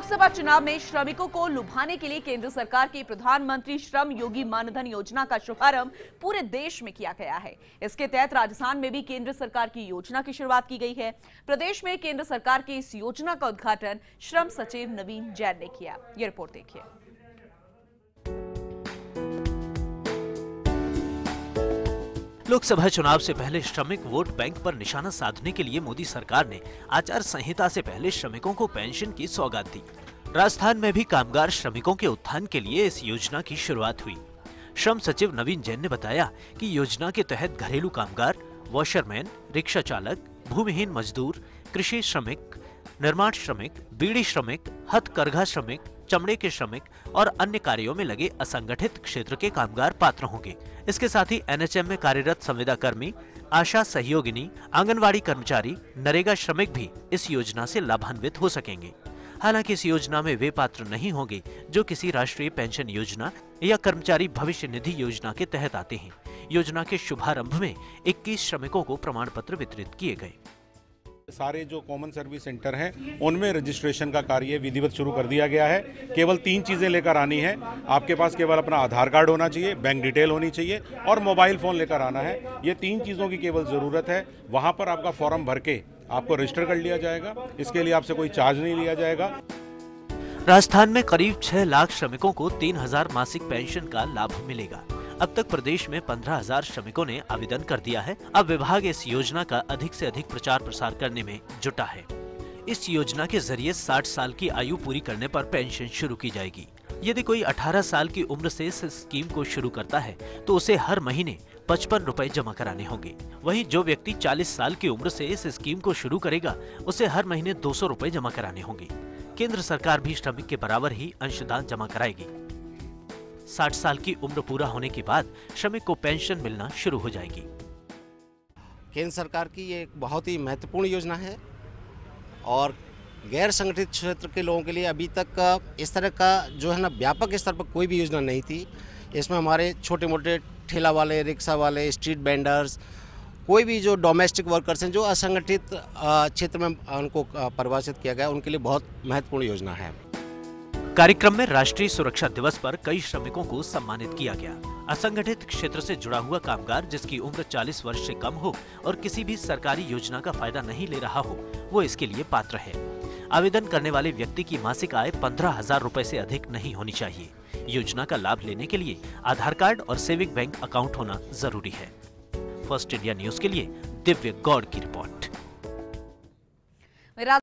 लोकसभा चुनाव में श्रमिकों को लुभाने के लिए केंद्र सरकार की प्रधानमंत्री श्रम योगी मानधन योजना का शुभारंभ पूरे देश में किया गया है। इसके तहत राजस्थान में भी केंद्र सरकार की योजना की शुरुआत की गई है। प्रदेश में केंद्र सरकार की इस योजना का उद्घाटन श्रम सचिव नवीन जैन ने किया। ये रिपोर्ट देखिए। लोकसभा चुनाव से पहले श्रमिक वोट बैंक पर निशाना साधने के लिए मोदी सरकार ने आचार संहिता से पहले श्रमिकों को पेंशन की सौगात दी। राजस्थान में भी कामगार श्रमिकों के उत्थान के लिए इस योजना की शुरुआत हुई। श्रम सचिव नवीन जैन ने बताया कि योजना के तहत घरेलू कामगार, वॉशरमैन, रिक्शा चालक, भूमिहीन मजदूर, कृषि श्रमिक, निर्माण श्रमिक, बीड़ी श्रमिक, हथकरघा श्रमिक, चमड़े के श्रमिक और अन्य कार्यों में लगे असंगठित क्षेत्र के कामगार पात्र होंगे। इसके साथ ही एनएचएम में कार्यरत संविदा कर्मी, आशा सहयोगिनी, आंगनवाड़ी कर्मचारी, नरेगा श्रमिक भी इस योजना से लाभान्वित हो सकेंगे। हालांकि इस योजना में वे पात्र नहीं होंगे जो किसी राष्ट्रीय पेंशन योजना या कर्मचारी भविष्य निधि योजना के तहत आते हैं। योजना के शुभारंभ में 21 श्रमिकों को प्रमाण पत्र वितरित किए गए। सारे जो कॉमन सर्विस सेंटर हैं उनमें रजिस्ट्रेशन का कार्य विधिवत शुरू कर दिया गया है। केवल 3 चीज़ें लेकर आनी है। आपके पास केवल अपना आधार कार्ड होना चाहिए, बैंक डिटेल होनी चाहिए और मोबाइल फ़ोन लेकर आना है। ये 3 चीज़ों की केवल ज़रूरत है। वहाँ पर आपका फॉर्म भर के आपको रजिस्टर कर लिया जाएगा। इसके लिए आपसे कोई चार्ज नहीं लिया जाएगा। राजस्थान में करीब 6 लाख श्रमिकों को 3000 मासिक पेंशन का लाभ मिलेगा। अब तक प्रदेश में 15,000 श्रमिकों ने आवेदन कर दिया है। अब विभाग इस योजना का अधिक से अधिक प्रचार प्रसार करने में जुटा है। इस योजना के जरिए 60 साल की आयु पूरी करने पर पेंशन शुरू की जाएगी। यदि कोई 18 साल की उम्र से इस स्कीम को शुरू करता है तो उसे हर महीने 55 रुपए जमा कराने होंगे। वहीं जो व्यक्ति 40 साल की उम्र से इस स्कीम को शुरू करेगा उसे हर महीने 200 रुपए जमा कराने होंगे। केंद्र सरकार भी श्रमिक के बराबर ही अंशदान जमा कराएगी। 60 साल की उम्र पूरा होने के बाद श्रमिक को पेंशन मिलना शुरू हो जाएगी। केंद्र सरकार की ये एक बहुत ही महत्वपूर्ण योजना है और गैर संगठित क्षेत्र के लोगों के लिए अभी तक इस तरह का जो है ना व्यापक स्तर पर कोई भी योजना नहीं थी। इसमें हमारे छोटे मोटे ठेला वाले, रिक्शा वाले, स्ट्रीट वेंडर्स, कोई भी जो डोमेस्टिक वर्कर्स हैं जो असंगठित क्षेत्र में उनको परिभाषित किया गया, उनके लिए बहुत महत्वपूर्ण योजना है। कार्यक्रम में राष्ट्रीय सुरक्षा दिवस पर कई श्रमिकों को सम्मानित किया गया। असंगठित क्षेत्र से जुड़ा हुआ कामगार जिसकी उम्र 40 वर्ष से कम हो और किसी भी सरकारी योजना का फायदा नहीं ले रहा हो, वो इसके लिए पात्र है। आवेदन करने वाले व्यक्ति की मासिक आय 15,000 रुपए से अधिक नहीं होनी चाहिए। योजना का लाभ लेने के लिए आधार कार्ड और सेविंग बैंक अकाउंट होना जरूरी है। फर्स्ट इंडिया न्यूज के लिए दिव्य गौड़ की रिपोर्ट।